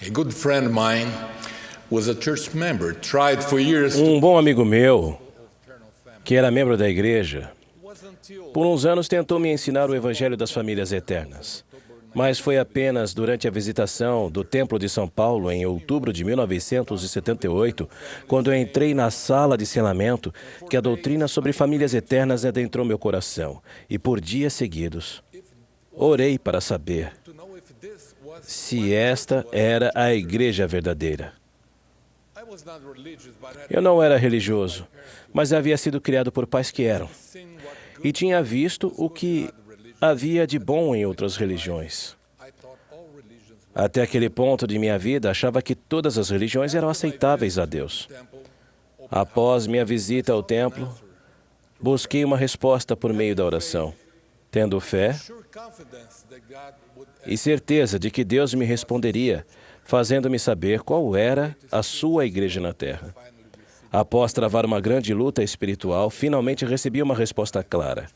A good friend of mine was a church member, tried for years Um bom amigo meu, que era membro da igreja, por uns anos tentou me ensinar o Evangelho das Famílias Eternas. Mas foi apenas durante a visitação do Templo de São Paulo, em outubro de 1978, quando eu entrei na sala de selamento, que a doutrina sobre famílias eternas adentrou meu coração. E por dias seguidos, orei para saber se esta era a igreja verdadeira. Eu não era religioso, mas havia sido criado por pais que eram. E tinha visto o que havia de bom em outras religiões. Até aquele ponto de minha vida, achava que todas as religiões eram aceitáveis a Deus. Após minha visita ao templo, busquei uma resposta por meio da oração, tendo fé e certeza de que Deus me responderia, fazendo-me saber qual era a sua igreja na terra. Após travar uma grande luta espiritual, finalmente recebi uma resposta clara.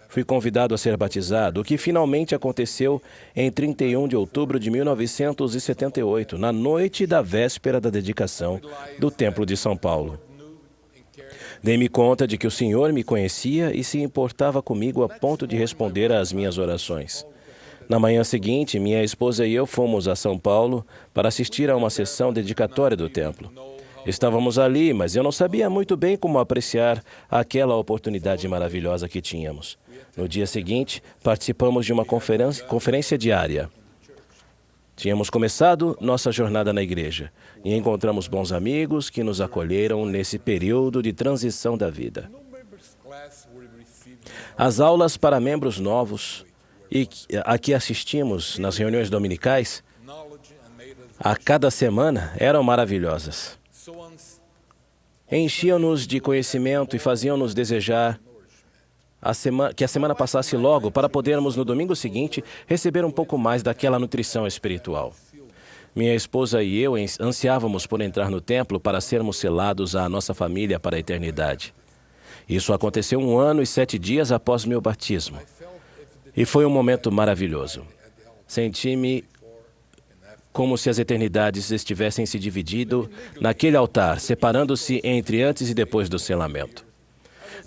Fui convidado a ser batizado, o que finalmente aconteceu em 31 de outubro de 1978, na noite da véspera da dedicação do Templo de São Paulo. Dei-me conta de que o Senhor me conhecia e se importava comigo a ponto de responder às minhas orações. Na manhã seguinte, minha esposa e eu fomos a São Paulo para assistir a uma sessão dedicatória do templo. Estávamos ali, mas eu não sabia muito bem como apreciar aquela oportunidade maravilhosa que tínhamos. No dia seguinte, participamos de uma conferência diária. Tínhamos começado nossa jornada na igreja e encontramos bons amigos que nos acolheram nesse período de transição da vida. As aulas para membros novos e a que assistimos nas reuniões dominicais, a cada semana, eram maravilhosas. Enchiam-nos de conhecimento e faziam-nos desejar que a semana passasse logo para podermos, no domingo seguinte, receber um pouco mais daquela nutrição espiritual. Minha esposa e eu ansiávamos por entrar no templo para sermos selados à nossa família para a eternidade. Isso aconteceu 1 ano e 7 dias após meu batismo. E foi um momento maravilhoso. Senti-me como se as eternidades estivessem se dividindo naquele altar, separando-se entre antes e depois do selamento.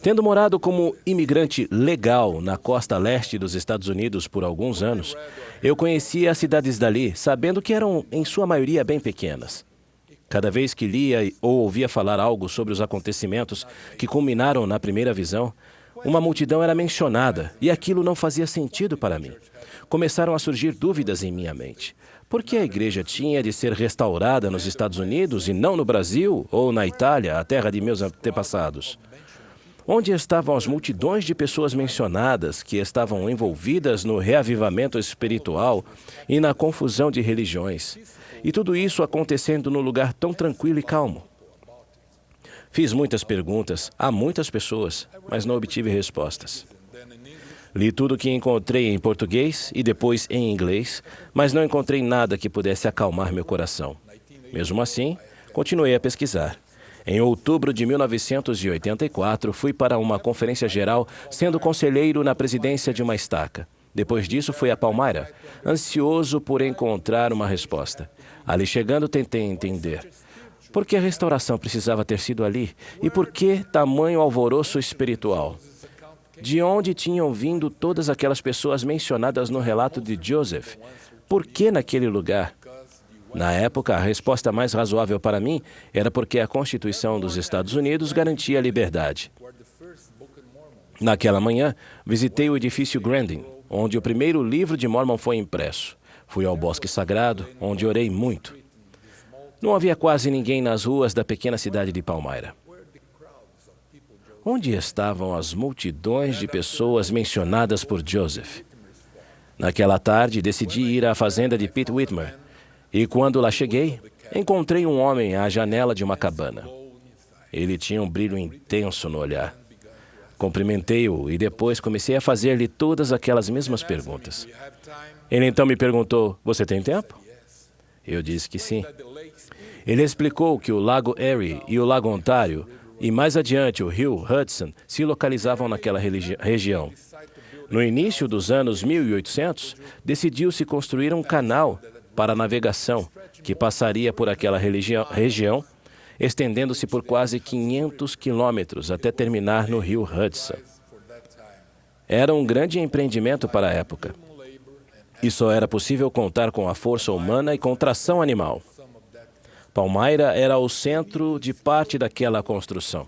Tendo morado como imigrante legal na costa leste dos Estados Unidos por alguns anos, eu conhecia as cidades dali, sabendo que eram, em sua maioria, bem pequenas. Cada vez que lia ou ouvia falar algo sobre os acontecimentos que culminaram na primeira visão, uma multidão era mencionada e aquilo não fazia sentido para mim. Começaram a surgir dúvidas em minha mente. Por que a igreja tinha de ser restaurada nos Estados Unidos e não no Brasil ou na Itália, a terra de meus antepassados? Onde estavam as multidões de pessoas mencionadas que estavam envolvidas no reavivamento espiritual e na confusão de religiões? E tudo isso acontecendo num lugar tão tranquilo e calmo. Fiz muitas perguntas a muitas pessoas, mas não obtive respostas. Li tudo o que encontrei em português e depois em inglês, mas não encontrei nada que pudesse acalmar meu coração. Mesmo assim, continuei a pesquisar. Em outubro de 1984, fui para uma conferência geral, sendo conselheiro na presidência de uma estaca. Depois disso, fui a Palmyra, ansioso por encontrar uma resposta. Ali chegando, tentei entender por que a restauração precisava ter sido ali e por que tamanho alvoroço espiritual. De onde tinham vindo todas aquelas pessoas mencionadas no relato de Joseph? Por que naquele lugar? Na época, a resposta mais razoável para mim era porque a Constituição dos Estados Unidos garantia a liberdade. Naquela manhã, visitei o edifício Grandin, onde o primeiro livro de Mormon foi impresso. Fui ao Bosque Sagrado, onde orei muito. Não havia quase ninguém nas ruas da pequena cidade de Palmyra. Onde estavam as multidões de pessoas mencionadas por Joseph? Naquela tarde, decidi ir à fazenda de Pete Whitmer. E quando lá cheguei, encontrei um homem à janela de uma cabana. Ele tinha um brilho intenso no olhar. Cumprimentei-o e depois comecei a fazer-lhe todas aquelas mesmas perguntas. Ele então me perguntou, "Você tem tempo?" Eu disse que sim. Ele explicou que o Lago Erie e o Lago Ontário, e mais adiante o rio Hudson, se localizavam naquela região. No início dos anos 1800, decidiu-se construir um canal para a navegação que passaria por aquela região, estendendo-se por quase 500 quilômetros até terminar no rio Hudson. Era um grande empreendimento para a época. E só era possível contar com a força humana e com tração animal. Palmyra era o centro de parte daquela construção.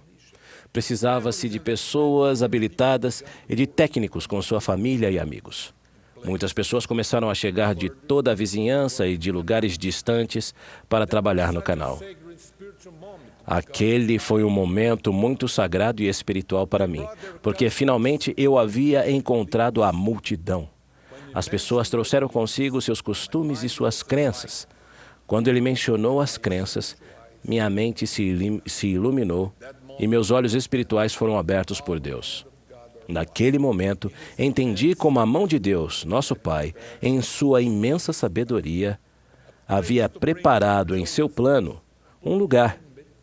Precisava-se de pessoas habilitadas e de técnicos com sua família e amigos. Muitas pessoas começaram a chegar de toda a vizinhança e de lugares distantes para trabalhar no canal. Aquele foi um momento muito sagrado e espiritual para mim, porque finalmente eu havia encontrado a multidão. As pessoas trouxeram consigo seus costumes e suas crenças. Quando ele mencionou as crenças, minha mente se iluminou e meus olhos espirituais foram abertos por Deus. Naquele momento, entendi como a mão de Deus, nosso Pai, em sua imensa sabedoria, havia preparado em seu plano um lugar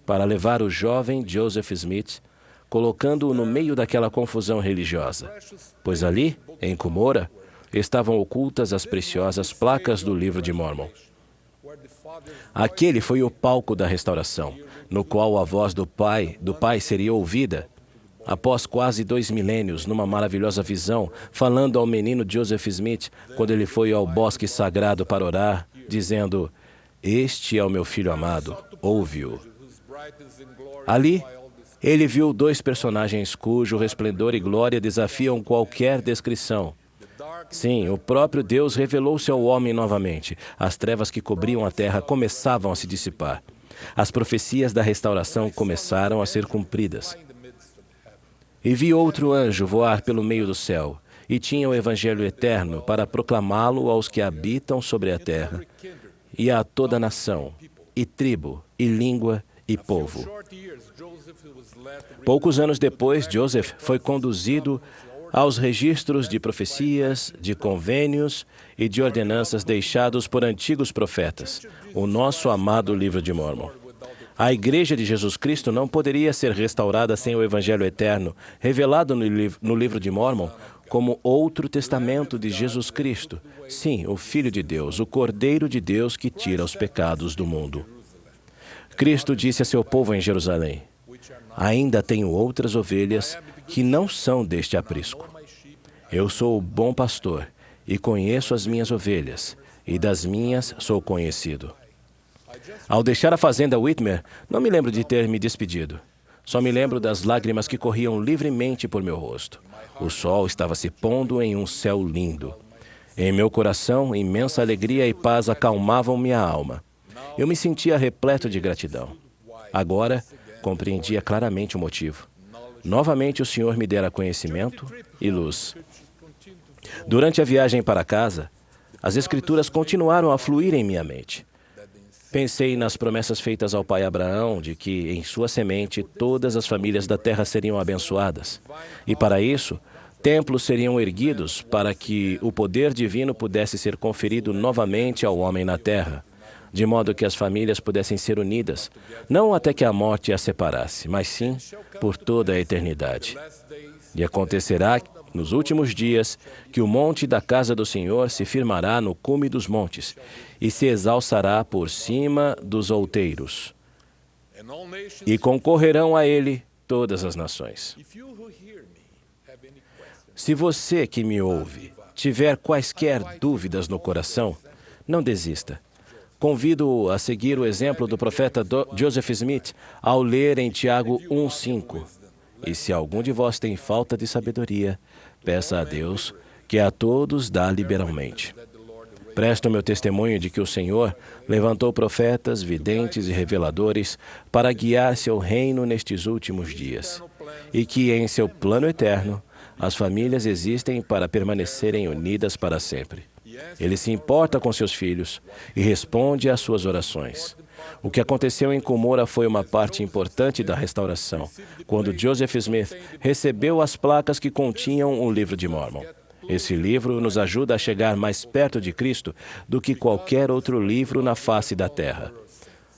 para levar o jovem Joseph Smith, colocando-o no meio daquela confusão religiosa. Pois ali, em Cumorah, estavam ocultas as preciosas placas do Livro de Mórmon. Aquele foi o palco da restauração, no qual a voz do Pai seria ouvida, após quase 2 milênios, numa maravilhosa visão, falando ao menino Joseph Smith, quando ele foi ao bosque sagrado para orar, dizendo: "Este é o meu filho amado, ouve-o." Ali, ele viu 2 personagens cujo resplendor e glória desafiam qualquer descrição. Sim, o próprio Deus revelou-se ao homem novamente. As trevas que cobriam a terra começavam a se dissipar. As profecias da restauração começaram a ser cumpridas. E vi outro anjo voar pelo meio do céu, e tinha o evangelho eterno para proclamá-lo aos que habitam sobre a terra, e a toda nação, e tribo, e língua, e povo. Poucos anos depois, Joseph foi conduzido aos registros de profecias, de convênios e de ordenanças deixados por antigos profetas, o nosso amado Livro de Mórmon. A Igreja de Jesus Cristo não poderia ser restaurada sem o Evangelho Eterno, revelado no Livro de Mórmon como outro testamento de Jesus Cristo. Sim, o Filho de Deus, o Cordeiro de Deus que tira os pecados do mundo. Cristo disse a seu povo em Jerusalém: "Ainda tenho outras ovelhas que não são deste aprisco. Eu sou o bom pastor e conheço as minhas ovelhas, e das minhas sou conhecido." Ao deixar a fazenda Whitmer, não me lembro de ter me despedido. Só me lembro das lágrimas que corriam livremente por meu rosto. O sol estava se pondo em um céu lindo. Em meu coração, imensa alegria e paz acalmavam minha alma. Eu me sentia repleto de gratidão. Agora, compreendia claramente o motivo. Novamente o Senhor me dera conhecimento e luz. Durante a viagem para casa, as Escrituras continuaram a fluir em minha mente. Pensei nas promessas feitas ao pai Abraão de que, em sua semente, todas as famílias da terra seriam abençoadas. E para isso, templos seriam erguidos para que o poder divino pudesse ser conferido novamente ao homem na terra, de modo que as famílias pudessem ser unidas, não até que a morte as separasse, mas sim por toda a eternidade. E acontecerá nos últimos dias que o monte da casa do Senhor se firmará no cume dos montes e se exalçará por cima dos outeiros. E concorrerão a ele todas as nações. Se você que me ouve tiver quaisquer dúvidas no coração, não desista. Convido-o a seguir o exemplo do profeta Joseph Smith ao ler em Tiago 1:5. E se algum de vós tem falta de sabedoria, peça a Deus, que a todos dá liberalmente. Presto meu testemunho de que o Senhor levantou profetas, videntes e reveladores para guiar seu reino nestes últimos dias, e que em seu plano eterno as famílias existem para permanecerem unidas para sempre. Ele se importa com seus filhos e responde às suas orações. O que aconteceu em Cumorah foi uma parte importante da restauração, quando Joseph Smith recebeu as placas que continham o Livro de Mórmon. Esse livro nos ajuda a chegar mais perto de Cristo do que qualquer outro livro na face da terra.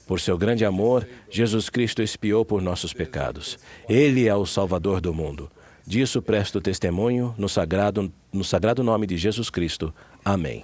Por seu grande amor, Jesus Cristo expiou por nossos pecados. Ele é o Salvador do mundo. Disso presto testemunho no sagrado nome de Jesus Cristo. Amém.